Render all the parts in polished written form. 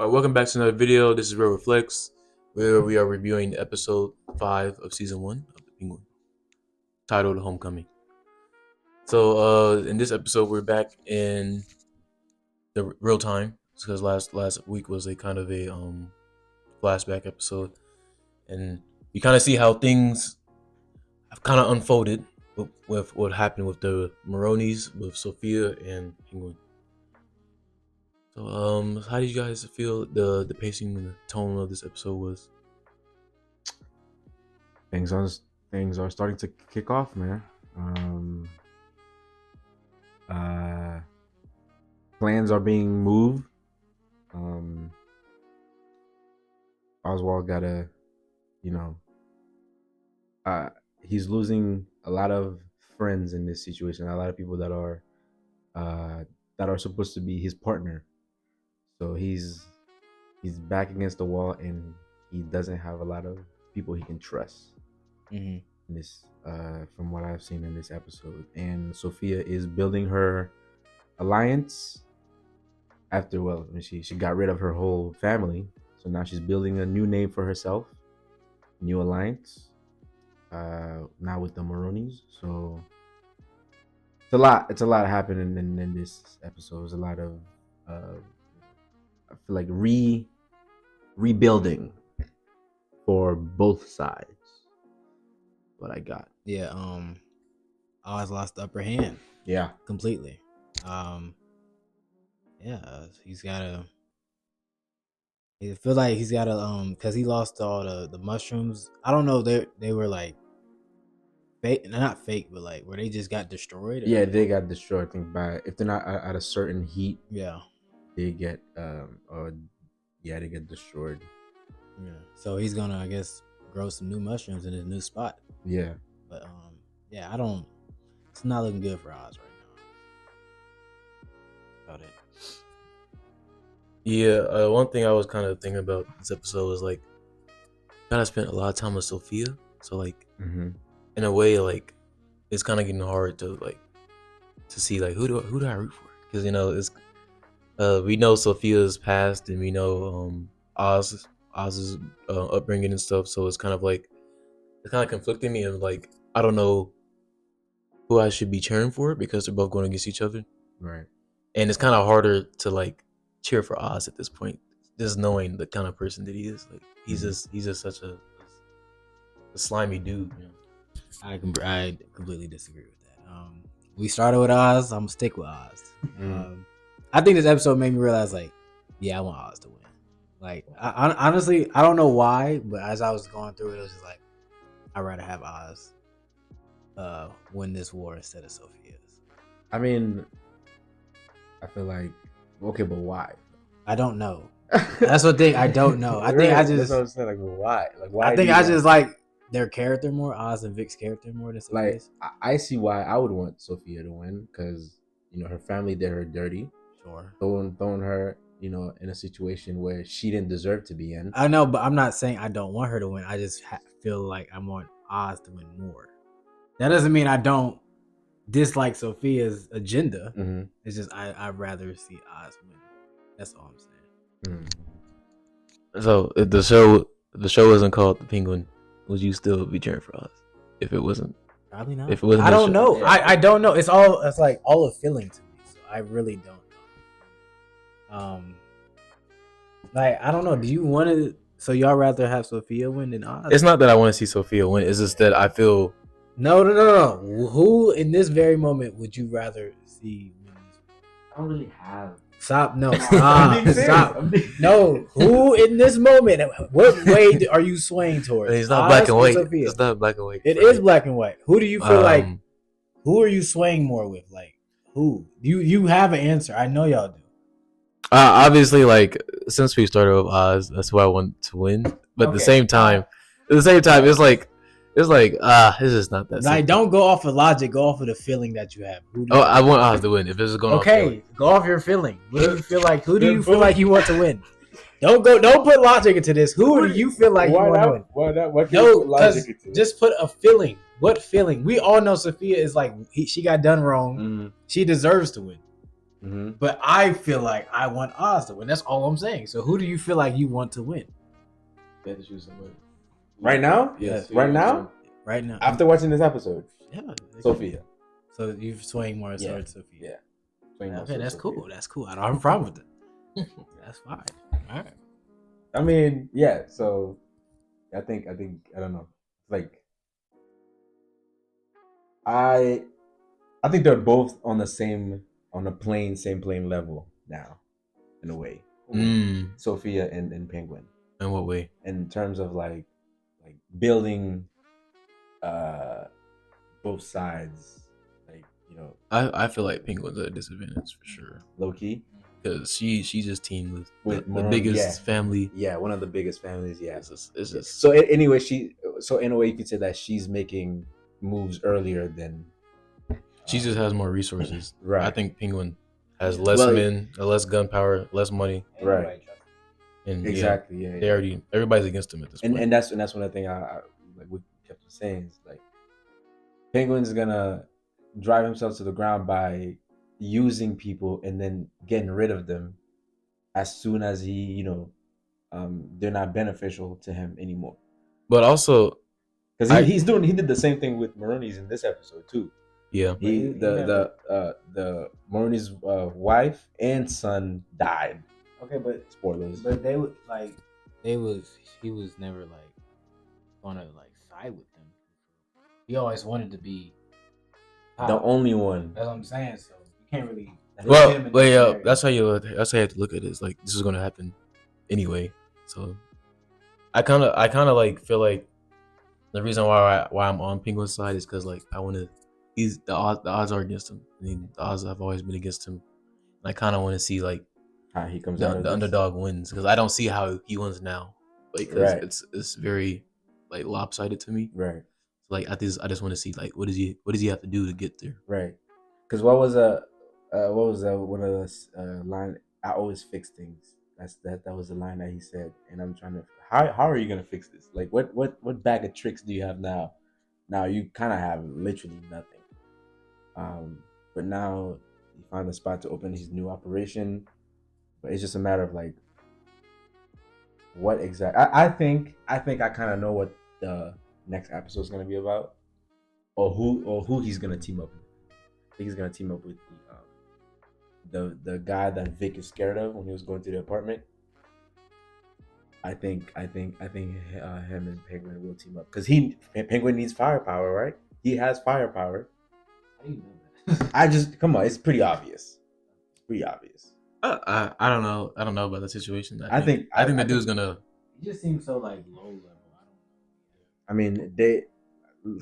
Welcome back to another video. This is Real Reflects, where we are reviewing episode 5 of season 1 of The Penguin, titled Homecoming. So, in this episode, we're back in the real time because last week was a kind of a flashback episode, and you kind of see how things have kind of unfolded with what happened with the Maronis, with Sofia and Penguin. So, how did you guys feel the pacing and the tone of this episode was? Things are starting to kick off, man. Plans are being moved. Oswald gotta, he's losing a lot of friends in this situation. A lot of people that are supposed to be his partner. So he's back against the wall, and he doesn't have a lot of people he can trust. In this, from what I've seen in this episode, and Sofia is building her alliance after she got rid of her whole family, so now she's building a new name for herself, new alliance. Now with the Maronis, so it's a lot. It's a lot happening in this episode. There's a lot of I feel like rebuilding for both sides. What I got. Yeah, Oz lost the upper hand. Yeah. Completely. He's gotta. I feel like he's gotta because he lost all the mushrooms. I don't know. They were like fake, not fake, but like where they just got destroyed. Yeah, they got destroyed. I think by if they're not at a certain heat. Yeah. They get they get destroyed. Yeah. So he's gonna, I guess, grow some new mushrooms in his new spot. Yeah. But I don't. It's not looking good for Oz right now. About it. Yeah, one thing I was kind of thinking about this episode was like, kind of spent a lot of time with Sofia, so like, in a way, like, it's kind of getting hard to see like who do I root for? Because it's we know Sofia's past, and we know Oz's upbringing and stuff, so it's kind of conflicting me, and like I don't know who I should be cheering for because they're both going against each other, right? And it's kind of harder to like cheer for Oz at this point, just knowing the kind of person that he is. Like he's just such a slimy dude. I completely disagree with that. We started with Oz. I'm gonna stick with Oz. I think this episode made me realize, like, yeah, I want Oz to win. Like, I honestly, I don't know why, but as I was going through it, it was just like, I'd rather have Oz win this war instead of Sophia's. I mean, I feel like, okay, but why? I don't know. That's what thing I don't know. I think I just. That's what I'm saying. Like, why? Like, why? I think I just like their character more, Oz and Vic's character more than Sophia's. Like, I see why I would want Sofia to win, because her family did her dirty. Sure. Throwing her, in a situation where she didn't deserve to be in. I know, but I'm not saying I don't want her to win. I just feel like I want Oz to win more. That doesn't mean I don't dislike Sophia's agenda. It's just I'd rather see Oz win. That's all I'm saying. So if the show wasn't called The Penguin, would you still be cheering for Oz? If it wasn't, probably not. If it wasn't, I don't know. Yeah. I don't know. It's like all a feeling to me. So I really don't know. Like I don't know. Do you want to? So y'all rather have Sofia win than Oz? It's not that I want to see Sofia win. It's just that I feel. No. Who in this very moment would you rather see win this? I don't really have. Stop. No. Stop. No. Who in this moment? What way are you swaying towards? It's not black and white. It's not black and white. It is black and white. Who do you feel like? Who are you swaying more with? Like who? You have an answer. I know y'all do. Obviously, like since we started with Oz, that's who I want to win. But at the same time, it's like this is not that. Like, don't go off of logic. Go off of the feeling that you have. I want Oz to win. If this is going go off your feeling. What do you feel like? Who do you feel like you want to win? Don't put logic into this. Who do you feel like you want to win? Why not? Why can't you put logic into this? Just put a feeling. What feeling? We all know Sofia is like she got done wrong. She deserves to win. But I feel like I want Oz to win. That's all I'm saying. So who do you feel like you want to win? You have to choose somebody. Right now? Yes. Right now? Right now. After watching this episode? Yeah. Sophia. So you're swaying more Yeah. towards Sophia. Yeah. Okay, that's cool. That's cool. I don't have a problem with it. That's fine. All right. I mean, yeah. So, I think I don't know. Like, I think they're both on the same playing level now, in a way. Sophia and Penguin. In what way? In terms of like building, both sides. Like, you know. I feel like Penguin's at a disadvantage for sure. Low key. Because she just teamed with the Maroon, biggest family. Yeah, one of the biggest families. Yeah. It's just So anyway, so in a way you could say that she's making moves earlier than. She just has more resources. Right. I think Penguin has less men, less gunpowder, less money. Right. And exactly. Yeah. Everybody's against him at this point. And that's one of the things I like we kept saying is like Penguin's gonna drive himself to the ground by using people and then getting rid of them as soon as he, they're not beneficial to him anymore. But also, because he did the same thing with Maroni's in this episode too. Yeah, the Maroni's wife and son died. Okay, but spoilers. But he was never like gonna like side with them. He always wanted to be the only one. That's what I'm saying. So you can't really. Well, but yeah, that's how you have to look at it. It's like this is gonna happen anyway. So I kind of like feel like the reason why I'm on Penguin's side is because like I want to. The odds are against him. I mean, the odds have always been against him. And I kind of want to see like how he comes out. The underdog wins because I don't see how he wins now. Like, cause it's very like lopsided to me. Right. Like I just want to see like what does he have to do to get there. Right. Because what was one of the line? I always fix things. That was the line that he said, and I'm trying to. How are you gonna fix this? Like what bag of tricks do you have now? Now you kind of have literally nothing. But now he found a spot to open his new operation. But it's just a matter of like what exactly. I think I kind of know what the next episode is gonna be about, or who he's gonna team up with. I think he's gonna team up with the guy that Vic is scared of when he was going to the apartment. I think him and Penguin will team up because Penguin needs firepower, right? He has firepower. How do you know that? I just come on, it's pretty obvious. It's pretty obvious. I don't know. I don't know about the situation. I think the dude's gonna. He just seems so like low level. I mean,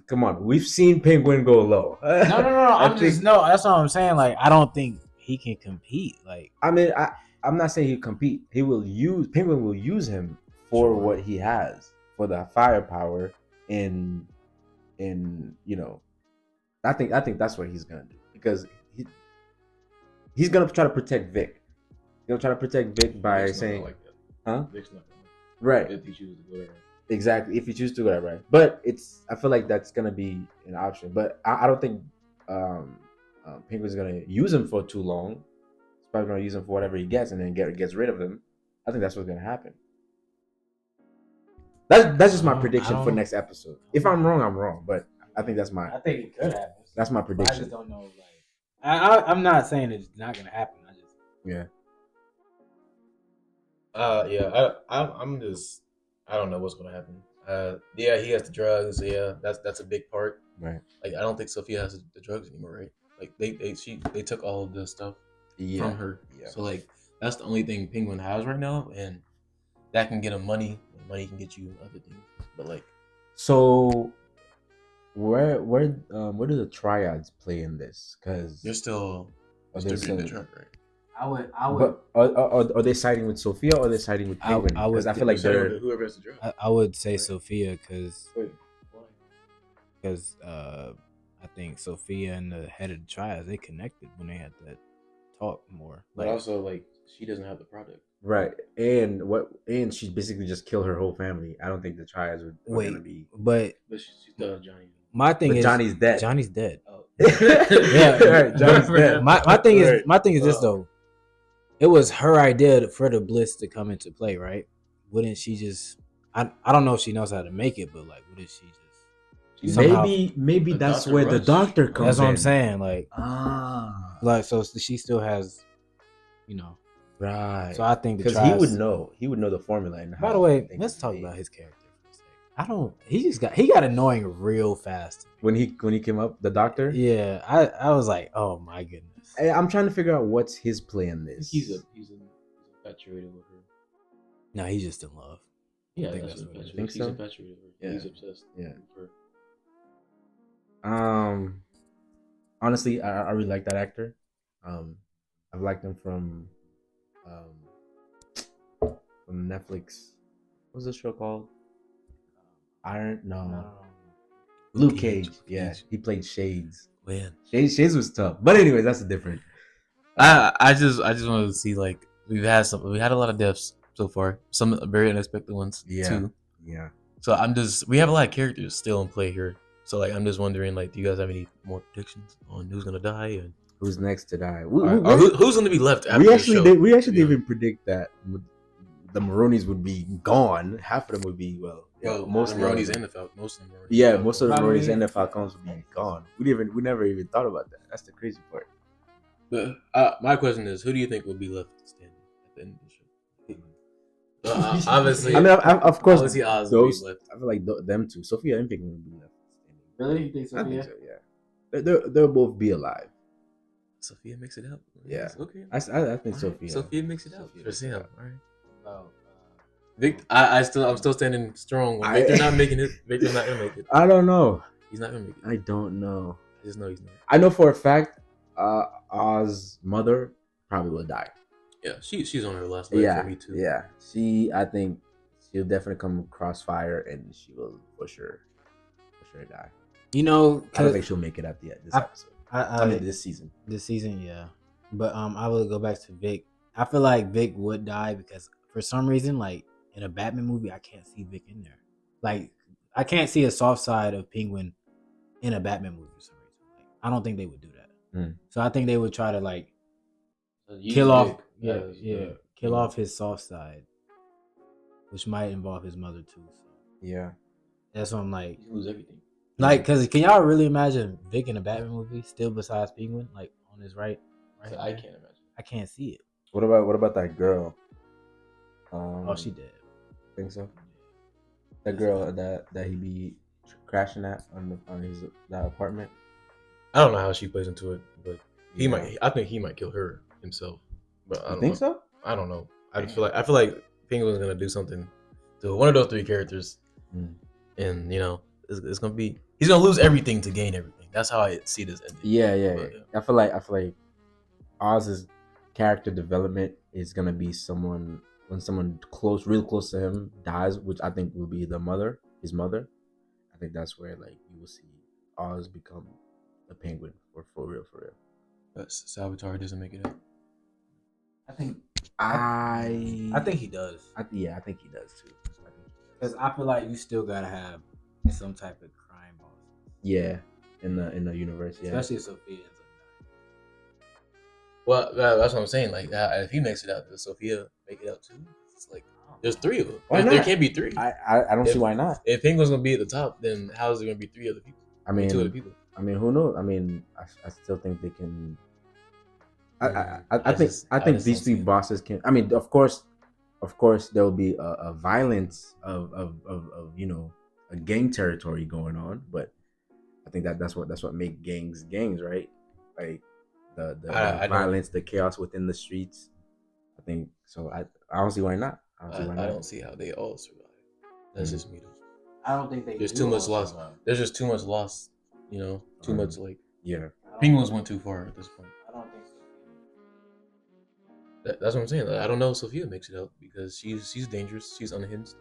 come on. We've seen Penguin go low. No. That's what I'm saying. Like, I don't think he can compete. Like, I mean, I'm not saying he'll compete. Penguin will use him for what he has, for the firepower in I think that's what he's gonna do because he's gonna try to protect Vic. He's gonna try to protect Vic by saying, huh? Vic's not gonna right. If he chooses to go there. Exactly. If you choose to go that right. But I feel like that's gonna be an option. But I don't think Penguin's gonna use him for too long. He's probably gonna use him for whatever he gets and then gets rid of him. I think that's what's gonna happen. That's just my prediction for next episode. If I'm wrong, I'm wrong. But I think that's my. I think it could happen. That's my prediction. I just don't know. Like, I'm not saying it's not gonna happen. Yeah. I'm just. I don't know what's gonna happen. He has the drugs. Yeah, that's a big part. Right. Like I don't think Sophia has the drugs anymore, right? Like they took all of the stuff from her. Yeah. So like that's the only thing Penguin has right now, and that can get him money. And money can get you other things. But like, so where do the triads play in this? Because they're still distributing the drug, right? I would. But are they siding with Sophia or are they siding with Penguin? Because I feel like they're whoever has the drug. I would say Sophia because I think Sophia and the head of the triads they connected when they had that talk more. But also like she doesn't have the product. Right, and she basically just killed her whole family. I don't think the triads were gonna be. But she's done Johnny. My thing is Johnny's dead. Johnny's dead. Oh. Yeah, Right, Johnny's dead. My thing is Right. this though. It was her idea for the Bliss to come into play, right? Wouldn't she just? I don't know if she knows how to make it, but like, wouldn't she just? Somehow, Maybe The that's Dr. where the Rush? doctor comes that's what I'm in. saying. Like, Ah, so she still has, you know. right. So I think the because he would know. He would know the formula. And By how the way, things let's are talk made. about his character for a second. He got annoying real fast. When he came up, the doctor. Yeah, I was like, oh my goodness. I'm trying to figure out what's his play in I think this. he's infatuated with her. No, he's just in love. Yeah, I think that's that's what it is. infatuated. Think He's so? infatuated with her. Yeah. He's obsessed. Yeah. With her. Honestly, I really like that actor. I've liked him from Netflix. What was the show called? Iron? No. Luke Cage. Yeah, he played Shades. Man, Shades was tough, but anyways, that's a different. I just wanted to see, like, we had a lot of deaths so far. Some very unexpected ones too. Yeah. So we have a lot of characters still in play here. So like, I'm just wondering, like, do you guys have any more predictions on who's gonna die and Who's next to die? or who's gonna be left after We this actually show, did. We actually to be didn't even predict that the Maronis would be gone. Half of them would be most of Maronis them. and the Falcons. Most of them. Yeah, most of the Probably. Maronis and the Falcons would be gone. We never even thought about that. That's the crazy part. But my question is, who do you think will be left standing at the end of the show? Obviously, I mean, of course, obviously Oz will be those. left. I feel like them two, Sophia and Pinkman, will be left standing. Really? You think I think so. Yeah, they'll both be alive. Sophia makes it out. Yeah. Okay. I think All right. Sophia. Sophia makes it out. Sophia For makes it Sam. out. All right. Well, I'm still standing strong. When Victor's not making it, Victor's not gonna make it. I don't know. He's not gonna make it. I don't know. I just know he's not. I know for a fact, Oz's mother probably will die. Yeah, she's on her last leg for me too. Yeah. I think she'll definitely come crossfire and she will for sure die. you know, I don't think she'll make it at this episode. I mean, this season. This season, yeah. But I will go back to Vic. I feel like Vic would die because for some reason, like in a Batman movie, I can't see Vic in there. Like I can't see a soft side of Penguin in a Batman movie for some reason. Like I don't think they would do that. So I think they would try to like kill off, kill off his soft side, which might involve his mother too. So Yeah. that's what I'm like. You lose everything. Like, cause can y'all really imagine Vic in a Batman movie still besides Penguin, like on his right? So I can't imagine. I can't see it. What about that girl? Oh, she dead. Think so? That girl that he be crashing at on his that apartment. I don't know how she plays into it, but he might. I think he might kill her himself. But I don't think know. so? I don't know. I feel like Penguin's gonna do something to one of those three characters, and it's gonna be he's gonna lose everything to gain everything. That's how I see this ending. Yeah. But, I feel like Oz's character development is gonna be when someone real close to him dies, which I think will be his mother. I think that's where like you will see Oz become a Penguin for real. But Salvatore doesn't make it up. I think he does. I think he does too. Because I feel like you still gotta have some type of crime boss. Yeah, in the universe, yeah. Especially if Sophia ends up dying. Well, that's what I'm saying. Like, if he makes it out, does Sophia make it out too? It's like there's three of them. Why There not? can't be three. I don't see why not. If Penguin's gonna be at the top, then how is there gonna be three other people? I mean, two other people. I mean, who knows? I mean, I still think they can. I I think just these don't three see it. bosses can. I mean, of course, there will be a violence of a gang territory going on, but I think that's what make gangs, right? Like the I violence, the chaos within the streets. I think so. I don't see why not. I don't see how they all survive. That's just me. I don't think they. There's too much loss. There's just too much loss. Too much like. Yeah. Penguins went too far at this point. I don't think so. That's what I'm saying. Like, I don't know if Sophia makes it out because she's dangerous. She's unhinged.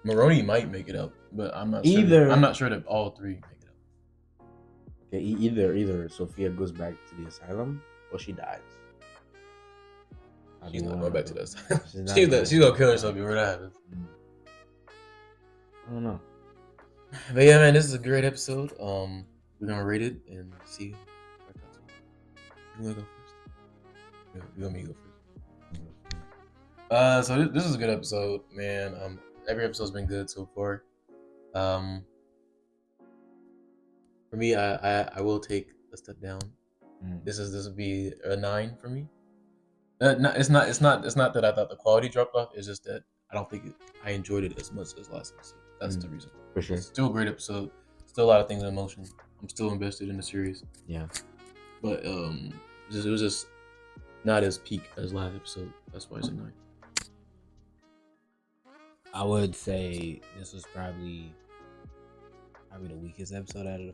Maroni might make it out, but I'm not sure. I'm not sure that all three make it out. Okay, either Sophia goes back to the asylum or she dies. She's not going back to that. She's She's gonna kill herself before that happens. I don't know. But yeah, man, this is a great episode. we're gonna rate it and see our thoughts. You wanna go first? You want me to go first? So this is a good episode, man. Every episode's been good so far. For me, I will take a step down. This will be a 9 for me. It's not that I thought the quality dropped off. It's just that I don't think I enjoyed it as much as last episode. That's the reason. For sure. It's still a great episode. Still a lot of things in emotion. I'm still invested in the series. Yeah. But it was just not as peak as last episode. That's why it's a 9. I would say this was probably the weakest episode out of the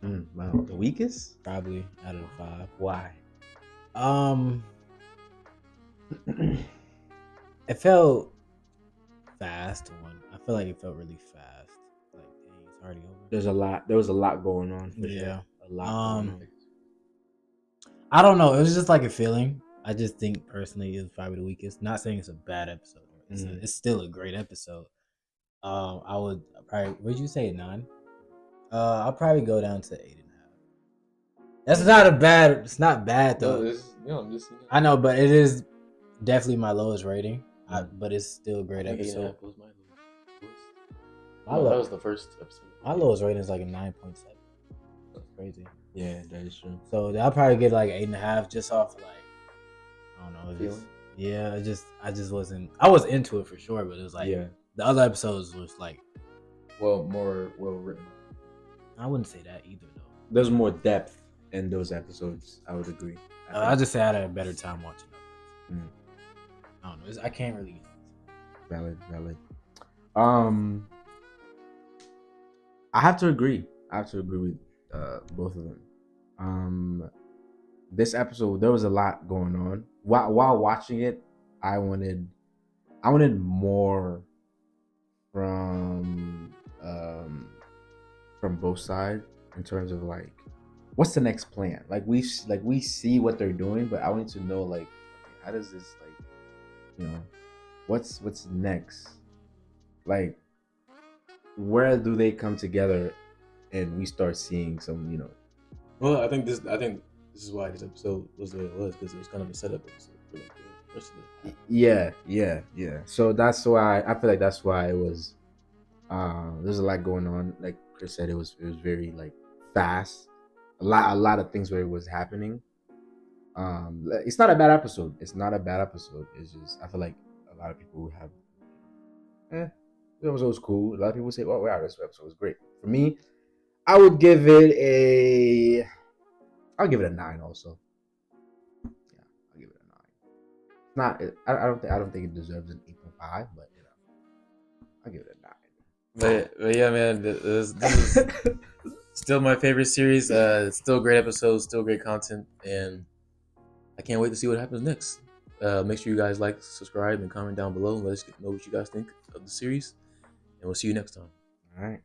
5. Wow, the weakest? Probably out of the 5. Why? It felt fast. I feel like it felt really fast. Like, dang, it's already over. There was a lot going on. For Yeah. sure. A lot going on. I don't know. It was just like a feeling. I just think personally it was probably the weakest. Not saying it's a bad episode. It's still a great episode. I would probably. Would you say 9? I'll probably go down to 8.5. That's not a bad. It's not bad though. I'm just. I know, but it is definitely my lowest rating. But it's still a great episode. Was my lowest. That was the first episode. My lowest rating is like a 9.7. That's crazy. Yeah, that is true. So I'll probably get like 8.5 just off like, I don't know. Feeling? Yeah, I just wasn't. I was into it for sure, but it was like the other episodes was like, more well written. I wouldn't say that either though. There's more depth in those episodes. I would agree. I just say I had a better time watching them. I don't know. I can't really. Valid. I have to agree. With both of them. This episode, there was a lot going on. While watching it, I wanted more from both sides in terms of like, what's the next plan? Like we see what they're doing, but I wanted to know like, how does this like, what's next? Like, where do they come together, and we start seeing some, Well, I think this is why this episode was the way it was, because it was kind of a setup episode for like the rest of the. Yeah. So that's why I feel like that's why it was. There's a lot going on. Like Chris said, it was very like fast. A lot of things where it was happening. It's not a bad episode. It's just I feel like a lot of people have. It was cool. A lot of people say, "Oh, wow, this episode was great." For me, I would give it a 9 also. Yeah, I'll give it a 9. It's not. I don't think it deserves an 8.5, but I'll give it a 9. But yeah, man, this is still my favorite series. Still great episodes, still great content, and I can't wait to see what happens next. Make sure you guys like, subscribe, and comment down below and let us know what you guys think of the series. And we'll see you next time. All right.